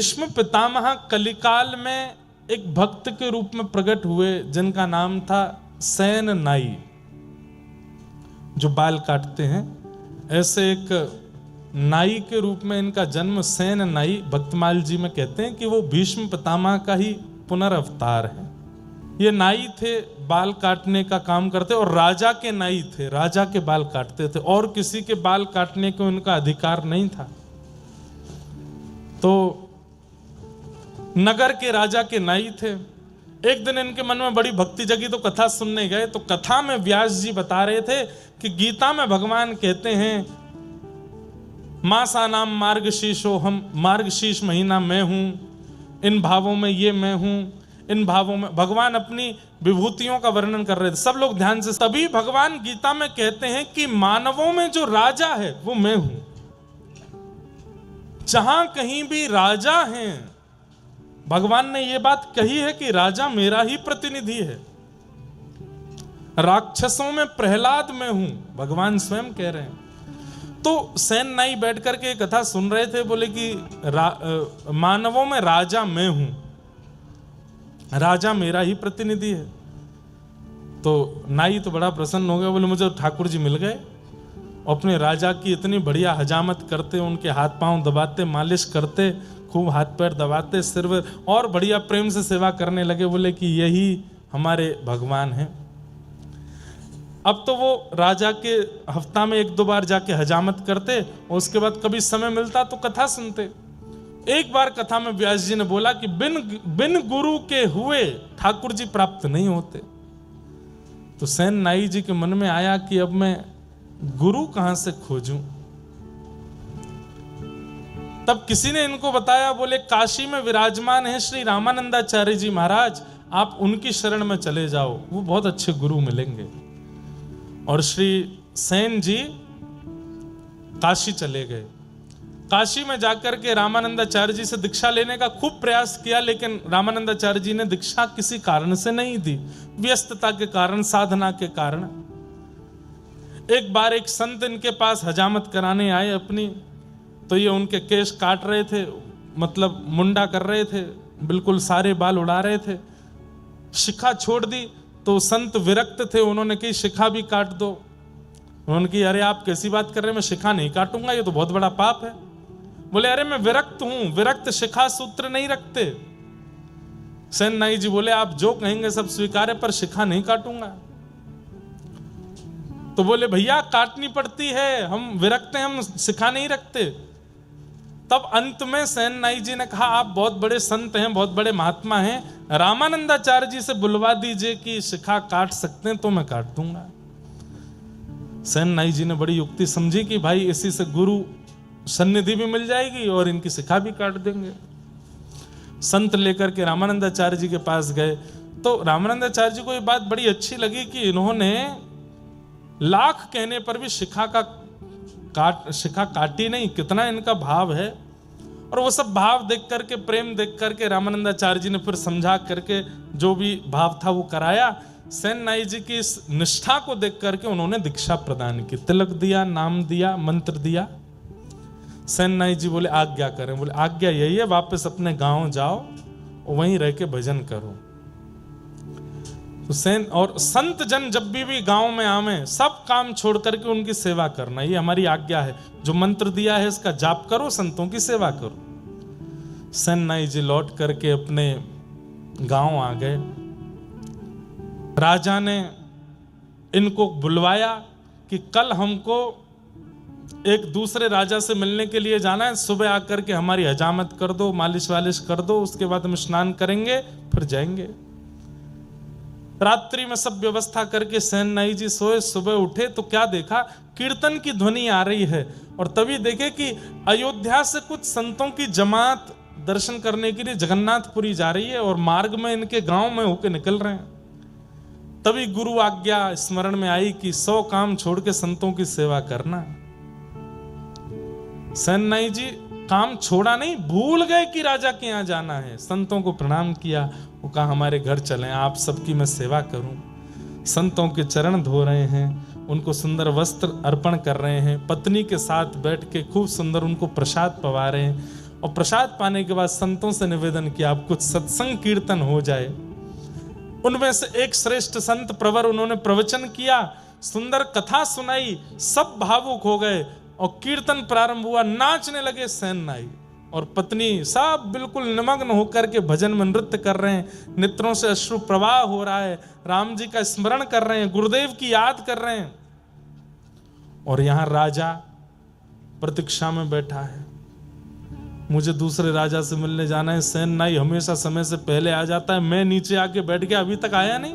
भीष्म पितामह कलिकाल में एक भक्त के रूप में प्रकट हुए जिनका नाम था सेन नाई, जो बाल काटते हैं। ऐसे एक नाई के रूप में इनका जन्म सेन नाई भक्तमाल जी में कहते हैं कि वो भीष्म पितामह का ही पुनर्अवतार है। ये नाई थे, बाल काटने का काम करते और राजा के नाई थे, राजा के बाल काटते थे और किसी के बाल काटने को इनका अधिकार नहीं था। तो नगर के राजा के नाई थे। एक दिन इनके मन में बड़ी भक्ति जगी तो कथा सुनने गए। तो कथा में व्यास जी बता रहे थे कि गीता में भगवान कहते हैं मासा नाम मार्गशीर्षो, हम मार्गशीर्ष महीना मैं हूं, इन भावों में ये मैं हूं, इन भावों में भगवान अपनी विभूतियों का वर्णन कर रहे थे। सब लोग ध्यान से, तभी भगवान गीता में कहते हैं कि मानवों में जो राजा है वो मैं हूं। जहां कहीं भी राजा हैं, भगवान ने यह बात कही है कि राजा मेरा ही प्रतिनिधि है। राक्षसों में प्रहलाद मैं हूं, भगवान स्वयं कह रहे हैं। तो सेन नाई बैठ करके कथा सुन रहे थे, बोले कि मानवों में राजा मैं हूं, राजा मेरा ही प्रतिनिधि है। तो नाई तो बड़ा प्रसन्न हो गया, बोले मुझे ठाकुर जी मिल गए। अपने राजा की इतनी बढ़िया हजामत करते, उनके हाथ पांव दबाते, मालिश करते, खूब हाथ पैर दबाते, सिर और बढ़िया प्रेम से सेवा करने लगे। बोले कि यही हमारे भगवान हैं। अब तो वो राजा के हफ्ता में 1-2 बार जाके हजामत करते और उसके बाद कभी समय मिलता तो कथा सुनते। एक बार कथा में व्यास जी ने बोला कि बिन गुरु के हुए ठाकुर जी प्राप्त नहीं होते। तो सेन नाई जी के मन में आया कि अब मैं गुरु कहां से खोजूं। तब किसी ने इनको बताया, बोले काशी में विराजमान है श्री रामानंदाचार्य जी महाराज, आप उनकी शरण में चले जाओ, वो बहुत अच्छे गुरु मिलेंगे। और श्री सेन जी काशी चले गए। काशी में जाकर के रामानंदाचार्य जी से दीक्षा लेने का खूब प्रयास किया, लेकिन रामानंदाचार्य जी ने दीक्षा किसी कारण से नहीं दी, व्यस्तता के कारण, साधना के कारण। एक बार एक संत इनके पास हजामत कराने आए अपनी, तो ये उनके केश काट रहे थे, मतलब मुंडा कर रहे थे, बिल्कुल सारे बाल उड़ा रहे थे। शिखा छोड़ दी तो संत विरक्त थे, उन्होंने कही शिखा भी काट दो। उन्होंने कही अरे आप कैसी बात कर रहे हैं, मैं शिखा नहीं काटूंगा, ये तो बहुत बड़ा पाप है। बोले अरे मैं विरक्त हूं, विरक्त शिखा सूत्र नहीं रखते। सेन नाई जी बोले आप जो कहेंगे सब स्वीकार है, पर शिखा नहीं काटूंगा। तो बोले भैया काटनी पड़ती है, हम विरक्त हैं, हम शिखा नहीं रखते। तब अंत में सेन नाई जी ने कहा आप बहुत बड़े संत हैं, बहुत बड़े महात्मा हैं, रामानंदाचार्य जी से बुलवा दीजिए कि शिखा काट सकते हैं तो मैं काट दूंगा। सेन नाई जी ने बड़ी युक्ति समझी कि भाई इसी से गुरु सन्निधि भी मिल जाएगी और इनकी शिखा भी काट देंगे। संत लेकर के रामानंदाचार्य जी के पास गए। तो रामानंदाचार्य जी को ये बात बड़ी अच्छी लगी कि इन्होंने लाख कहने पर भी शिखा काटी नहीं, कितना इनका भाव है। और वो सब भाव देख करके, प्रेम देख करके रामानंदाचार्य जी ने फिर समझा करके जो भी भाव था वो कराया। सेन नाई जी की इस निष्ठा को देख करके उन्होंने दीक्षा प्रदान की, तिलक दिया, नाम दिया, मंत्र दिया। सेन नाई जी बोले आज्ञा करें। बोले आज्ञा यही है, वापस अपने गांव जाओ और वहीं रह के भजन करो। तो सेन और संत जन जब भी गांव में आवे, सब काम छोड़ करके उनकी सेवा करना, ये हमारी आज्ञा है। जो मंत्र दिया है इसका जाप करो, संतों की सेवा करो। सेन नाई जी लौट करके अपने गांव आ गए। राजा ने इनको बुलवाया कि कल हमको एक दूसरे राजा से मिलने के लिए जाना है, सुबह आकर के हमारी हजामत कर दो, मालिश वालिश कर दो, उसके बाद हम स्नान करेंगे फिर जाएंगे। रात्रि में सब व्यवस्था करके सेन नाई जी सोए। सुबह उठे तो क्या देखा, कीर्तन की ध्वनि आ रही है। और तभी देखे कि अयोध्या से कुछ संतों की जमात दर्शन करने के लिए जगन्नाथपुरी जा रही है और मार्ग में इनके गांव में होके निकल रहे हैं। तभी गुरु आज्ञा स्मरण में आई कि 100 काम छोड़ के संतों की सेवा करना। सेन नाई जी काम छोड़ा नहीं, भूल गए कि राजा के यहाँ जाना है। संतों को प्रणाम किया, वो कहा हमारे घर चलें, आप सबकी मैं सेवा करूं। संतों के चरण धो रहे हैं, उनको सुंदर वस्त्र अर्पण कर रहे हैं, पत्नी के साथ बैठ के खूब सुंदर उनको प्रसाद पवा रहे हैं। और प्रसाद पाने के बाद संतों से निवेदन किया अब कुछ सत्संग कीर्तन हो जाए। उनमें से एक श्रेष्ठ संत प्रवर, उन्होंने प्रवचन किया, सुंदर कथा सुनाई, सब भावुक हो गए और कीर्तन प्रारंभ हुआ। नाचने लगे सेन नाई और पत्नी, सब बिल्कुल निमग्न होकर के भजन में नृत्य कर रहे हैं, नेत्रों से अश्रु प्रवाह हो रहा है, राम जी का स्मरण कर रहे हैं, गुरुदेव की याद कर रहे हैं। और यहां राजा प्रतीक्षा में बैठा है, मुझे दूसरे राजा से मिलने जाना है। सेन नाई हमेशा समय से पहले आ जाता है, मैं नीचे आके बैठ गया, अभी तक आया नहीं।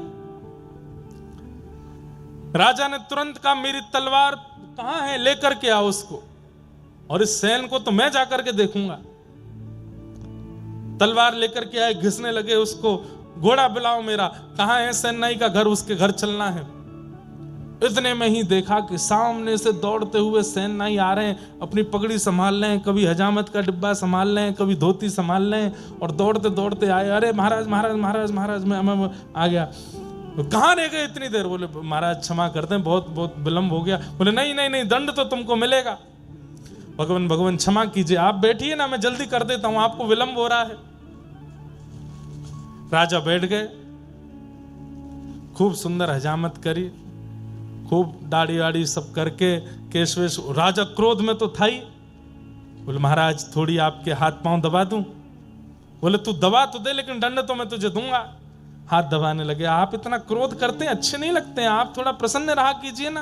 राजा ने तुरंत कहा मेरी तलवार कहां है, लेकर के आओ उसको, और इस सेन को तो मैं जाकर के देखूंगा। तलवार लेकर के आए, घिसने लगे उसको, घोड़ा बुलाओ मेरा, कहां है सेन नाई का घर, उसके घर चलना है। इतने में ही देखा कि सामने से दौड़ते हुए सेन नाई आ रहे हैं, अपनी पगड़ी संभाल रहे हैं, कभी हजामत का डिब्बा संभाल रहे हैं, कभी धोती संभाल रहे हैं, और दौड़ते दौड़ते आए। अरे महाराज महाराज महाराज महाराज मैं आ गया। कहाँ रह गए इतनी देर? बोले महाराज क्षमा करते हैं, बहुत बहुत विलंब हो गया। बोले नहीं नहीं नहीं, दंड तो तुमको मिलेगा। भगवान भगवान क्षमा कीजिए, आप बैठिए ना, मैं जल्दी कर देता हूं, आपको विलंब हो रहा है। राजा बैठ गए, खूब सुंदर हजामत करी, खूब दाढ़ी वाड़ी सब करके, केशवेश। राजा क्रोध में तो था ही। बोले महाराज थोड़ी आपके हाथ पांव दबा दूं? बोले तू दबा तो दे, लेकिन दंड तो मैं तुझे दूंगा। हाथ दबाने लगे। आप इतना क्रोध करते हैं, अच्छे नहीं लगते हैं, आप थोड़ा प्रसन्न रहा कीजिए ना।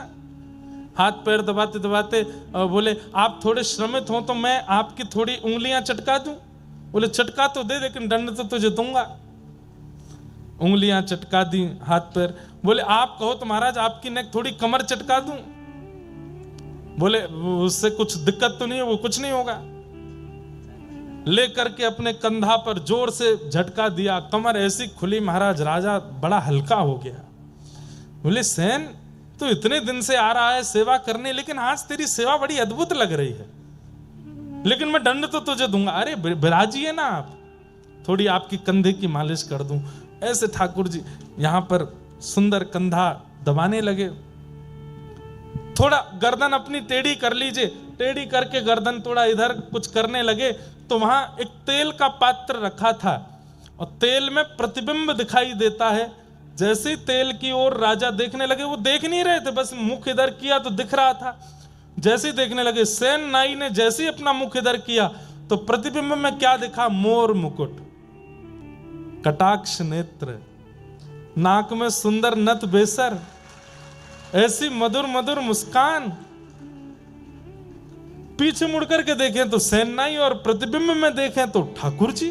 हाथ पैर दबाते दबाते बोले आप थोड़े श्रमित हो तो मैं आपकी थोड़ी उंगलियां चटका दूं? बोले चटका तो दे, लेकिन दंड तो तुझे दूंगा। उंगलियां चटका दी, हाथ पैर। बोले आप कहो तो महाराज आपकी नेक थोड़ी कमर चटका दूं? बोले उससे कुछ दिक्कत तो नहीं है? वो कुछ नहीं होगा। लेकर के अपने कंधा पर जोर से झटका दिया, कमर ऐसी खुली महाराज, राजा बड़ा हल्का हो गया। बोले सेन तो इतने दिन से आ रहा है सेवा करने, लेकिन आज तेरी सेवा बड़ी अद्भुत लग रही है, लेकिन मैं दंड तो तुझे दूंगा। अरे बिराजिए ना आप, थोड़ी आपकी कंधे की मालिश कर दूं। ऐसे ठाकुर जी यहां पर सुंदर कंधा दबाने लगे। थोड़ा गर्दन अपनी टेढ़ी कर लीजिए, टेढ़ी करके गर्दन थोड़ा इधर कुछ करने लगे तो वहां एक तेल का पात्र रखा था और तेल में प्रतिबिंब दिखाई देता है। जैसे ही तेल की ओर राजा देखने लगे, वो देख नहीं रहे थे, बस मुख इधर किया तो दिख रहा था। जैसे ही देखने लगे, सेन नाई ने जैसे ही अपना मुख इधर किया तो प्रतिबिंब में क्या दिखा? मोर मुकुट, कटाक्ष नेत्र, नाक में सुंदर नत बेसर, ऐसी मधुर मधुर मुस्कान। पीछे मुड़कर के देखें तो सेन नाई और प्रतिबिंब में देखें तो ठाकुर जी।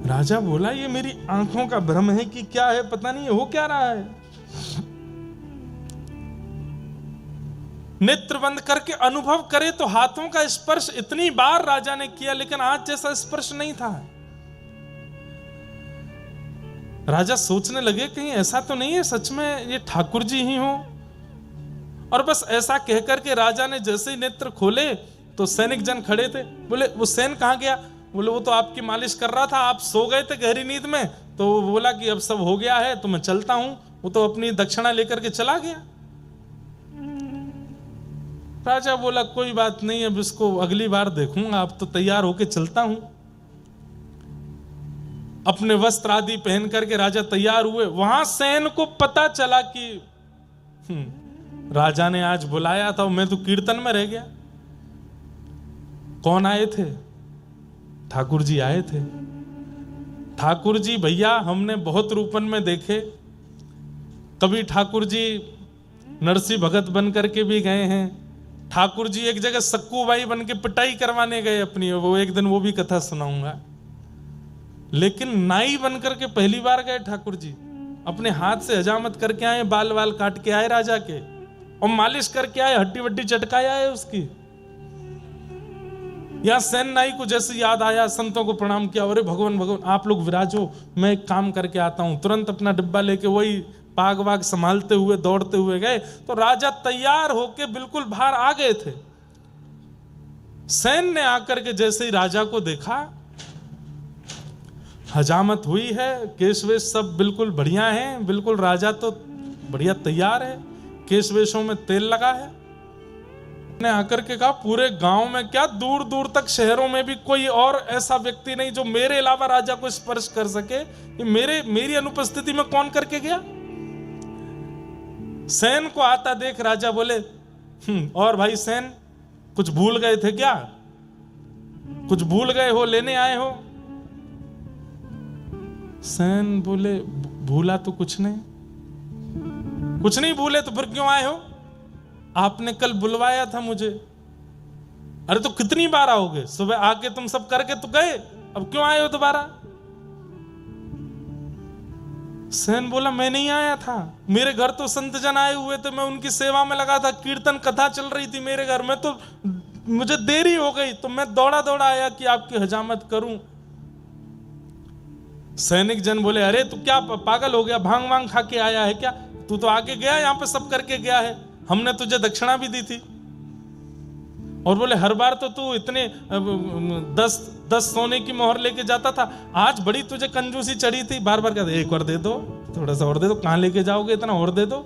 राजा बोला ये मेरी आंखों का भ्रम है कि क्या है, पता नहीं हो क्या रहा है। नेत्र बंद करके अनुभव करे तो हाथों का स्पर्श इतनी बार राजा ने किया, लेकिन आज जैसा स्पर्श नहीं था। राजा सोचने लगे कहीं ऐसा तो नहीं है सच में ये ठाकुर जी ही हो। और बस ऐसा कहकर के राजा ने जैसे ही नेत्र खोले तो सैनिक जन खड़े थे। बोले वो सेन कहां गया? बोले वो तो आपकी मालिश कर रहा था, आप सो गए थे गहरी नींद में, तो वो बोला कि अब सब हो गया है तो मैं चलता हूं। वो तो अपनी दक्षिणा लेकर के चला गया। राजा बोला कोई बात नहीं, अब इसको अगली बार देखूंगा, अब तो तैयार होके चलता हूं। अपने वस्त्र आदि पहन करके राजा तैयार हुए। वहां सेन को पता चला कि राजा ने आज बुलाया था, मैं तो कीर्तन में रह गया। कौन आए थे? ठाकुर जी आए थे। ठाकुर जी भैया हमने बहुत रूपन में देखे, कभी ठाकुर जी नरसिंह भगत बन करके भी गए हैं। ठाकुर जी एक जगह सक्कूबाई बन के पिटाई करवाने गए अपनी, वो एक दिन वो भी कथा सुनाऊंगा। लेकिन नाई बन करके पहली बार गए ठाकुर जी, अपने हाथ से हजामत करके आए, बाल वाल काट के आए राजा के, और मालिश करके आए, हड्डी वड्डी चटकाया है उसकी। या सेन नाई को जैसे याद आया, संतों को प्रणाम किया, अरे भगवान भगवान आप लोग विराजो, मैं एक काम करके आता हूं। तुरंत अपना डिब्बा लेके वही पाग वाग संभालते हुए दौड़ते हुए गए तो राजा तैयार होके बिल्कुल बाहर आ गए थे। सेन ने आकर के जैसे ही राजा को देखा, हजामत हुई है, केशवेश सब बिल्कुल बढ़िया है, बिल्कुल राजा तो बढ़िया तैयार है, केशवेशों में तेल लगा है। ने आकर के कहा पूरे गांव में क्या, दूर दूर तक शहरों में भी कोई और ऐसा व्यक्ति नहीं जो मेरे अलावा राजा को स्पर्श कर सके। ये मेरी अनुपस्थिति में कौन करके गया? सेन को आता देख राजा बोले, और भाई सेन, कुछ भूल गए थे क्या? कुछ भूल गए हो, लेने आए हो? सेन बोले, भूला तो कुछ नहीं। कुछ नहीं भूले तो फिर क्यों आए हो? आपने कल बुलवाया था मुझे। अरे तो कितनी बार आओगे? सुबह आके तुम सब करके तो गए, अब क्यों आए हो दोबारा? सेन बोला, मैं नहीं आया था, मेरे घर तो संत जन आए हुए थे, मैं उनकी सेवा में लगा था, कीर्तन कथा चल रही थी मेरे घर में, तो मुझे देरी हो गई तो मैं दौड़ा दौड़ा आया कि आपकी हजामत करूं। सैनिक जन बोले, अरे तू क्या पागल हो गया, भांग वांग खा के आया है क्या? तू तो आके गया, यहां पे सब करके गया है, हमने तुझे दक्षिणा भी दी थी। और बोले, हर बार तो तू इतने 10 सोने की मोहर लेके जाता था, आज बड़ी तुझे कंजूसी चढ़ी थी, बार बार कहते एक और दे दो, थोड़ा सा और दे दो, कहां लेके जाओगे इतना, और दे दो।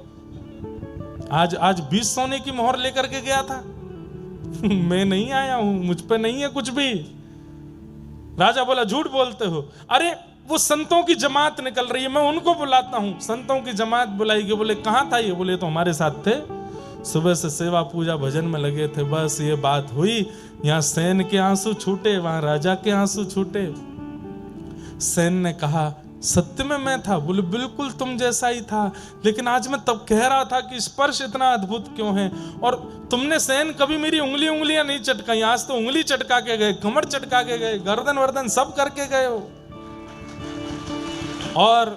आज 20 सोने की मोहर लेकर के गया था। मैं नहीं आया हूं, मुझ पे नहीं है कुछ भी। राजा बोला, झूठ बोलते हो। अरे वो संतों की जमात निकल रही है, मैं उनको बुलाता हूं। संतों की जमात बुलाई गई। बोले, कहां था ये? बोले, तो हमारे साथ थे, सुबह से सेवा पूजा भजन में लगे थे, बस ये बात हुई, यहां सेन के आंसू छूटे, वहां राजा के आंसू छूटे। सेन ने कहा, सत्य में मैं था? बोले, बिल्कुल तुम जैसा ही था, लेकिन आज मैं तब कह रहा था कि स्पर्श इतना अद्भुत क्यों है। और तुमने सेन कभी मेरी उंगलियां नहीं चटकाई, आज तो उंगली चटका के गए, कमर चटका के गए, गर्दन वर्दन सब करके गए हो। और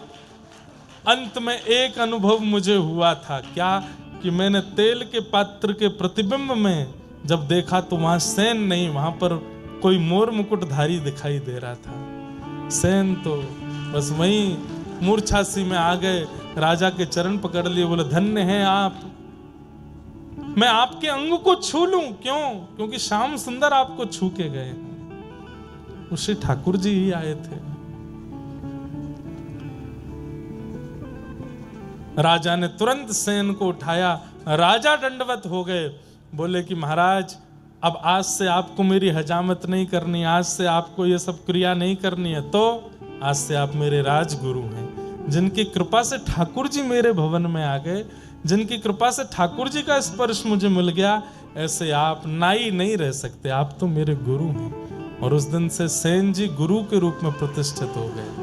अंत में एक अनुभव मुझे हुआ था, क्या? कि मैंने तेल के पात्र के प्रतिबिंब में जब देखा तो वहां सेन नहीं, वहां पर कोई मोर मुकुटधारी दिखाई दे रहा था। सेन तो बस वहीं मूर्छासी में आ गए, राजा के चरण पकड़ लिए, बोले, धन्य हैं आप, मैं आपके अंग को छू लूं। क्यों? क्योंकि श्याम सुंदर आपको छू के गए, श्री ठाकुर जी ही आए थे। राजा ने तुरंत सेन को उठाया, राजा दंडवत हो गए, बोले कि महाराज, अब आज से आपको मेरी हजामत नहीं करनी, आज से आपको ये सब क्रिया नहीं करनी है, तो आज से आप मेरे राजगुरु हैं। जिनकी कृपा से ठाकुर जी मेरे भवन में आ गए, जिनकी कृपा से ठाकुर जी का स्पर्श मुझे मिल गया, ऐसे आप नाई नहीं रह सकते, आप तो मेरे गुरु हैं। और उस दिन से सेन जी गुरु के रूप में प्रतिष्ठित हो गए।